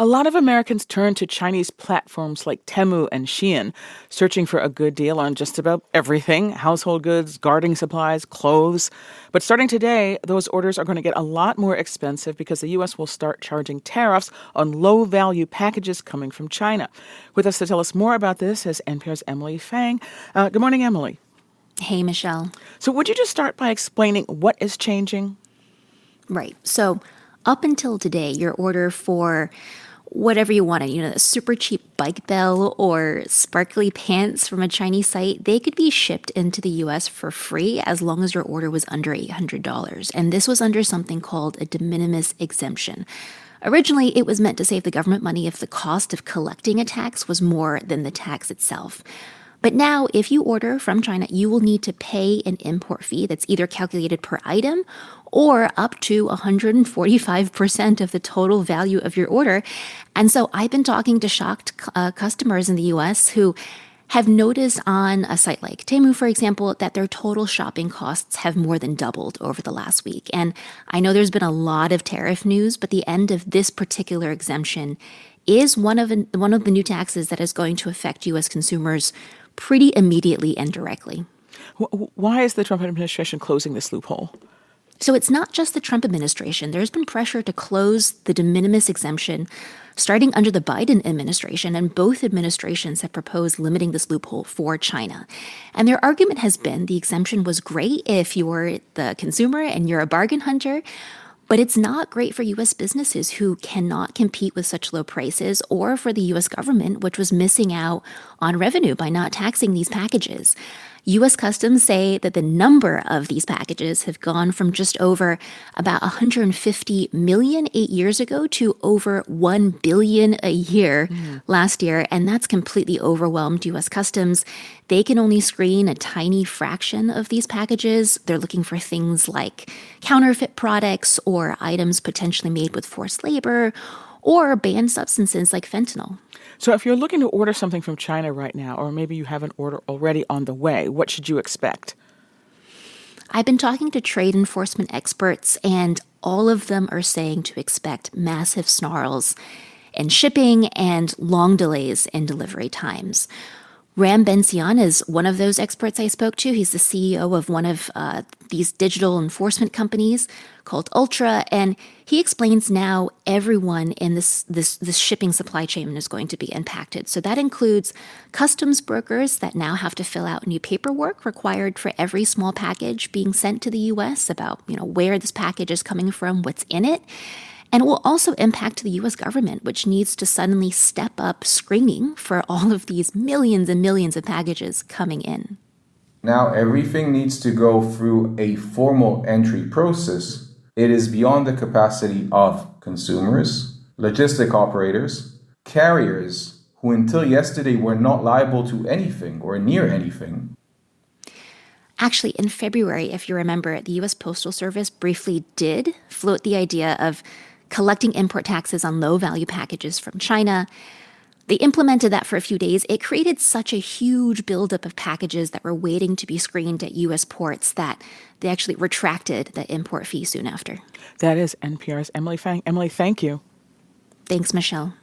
A lot of Americans turn to Chinese platforms like Temu and Shein, searching for a good deal on just about everything: household goods, gardening supplies, clothes. But starting today, those orders are going to get a lot more expensive because the U.S. will start charging tariffs on low value packages coming from China. With us to tell us more about this is NPR's Emily Fang. Good morning, Emily. Hey, Michelle. So, would you just start by explaining what is changing? Right. So, up until today, your order for whatever you wanted, a super cheap bike bell or sparkly pants from a Chinese site, they could be shipped into the US for free as long as your order was under $800. And this was under something called a de minimis exemption. Originally, it was meant to save the government money if the cost of collecting a tax was more than the tax itself. But now, if you order from China, you will need to pay an import fee that's either calculated per item or up to 145% of the total value of your order. And so I've been talking to shocked customers in the US who have noticed on a site like Temu, for example, that their total shopping costs have more than doubled over the last week. And I know there's been a lot of tariff news, but the end of this particular exemption is one of the new taxes that is going to affect U.S. consumers pretty immediately and directly. Why is the Trump administration closing this loophole? So it's not just the Trump administration. There's been pressure to close the de minimis exemption starting under the Biden administration, and both administrations have proposed limiting this loophole for China. And their argument has been the exemption was great if you're the consumer and you're a bargain hunter, but it's not great for U.S. businesses who cannot compete with such low prices, or for the U.S. government, which was missing out on revenue by not taxing these packages. U.S. Customs say that the number of these packages have gone from just over about 150 million 8 years ago to over 1 billion a year last year, and that's completely overwhelmed U.S. Customs. They can only screen a tiny fraction of these packages. They're looking for things like counterfeit products or items potentially made with forced labor or banned substances like fentanyl. So if you're looking to order something from China right now, or maybe you have an order already on the way, what should you expect? I've been talking to trade enforcement experts, and all of them are saying to expect massive snarls in shipping and long delays in delivery times. Ram Ben-Sion is one of those experts I spoke to. He's the CEO of one of these digital enforcement companies called Ultra, and he explains now everyone in this shipping supply chain is going to be impacted. So that includes customs brokers that now have to fill out new paperwork required for every small package being sent to the U.S. about where this package is coming from, what's in it. And it will also impact the U.S. government, which needs to suddenly step up screening for all of these millions and millions of packages coming in. Now everything needs to go through a formal entry process. It is beyond the capacity of consumers, logistic operators, carriers, who until yesterday were not liable to anything or near anything. Actually, in February, if you remember, the U.S. Postal Service briefly did float the idea of collecting import taxes on low-value packages from China. They implemented that for a few days. It created such a huge buildup of packages that were waiting to be screened at U.S. ports that they actually retracted the import fee soon after. That is NPR's Emily Fang. Emily, thank you. Thanks, Michelle.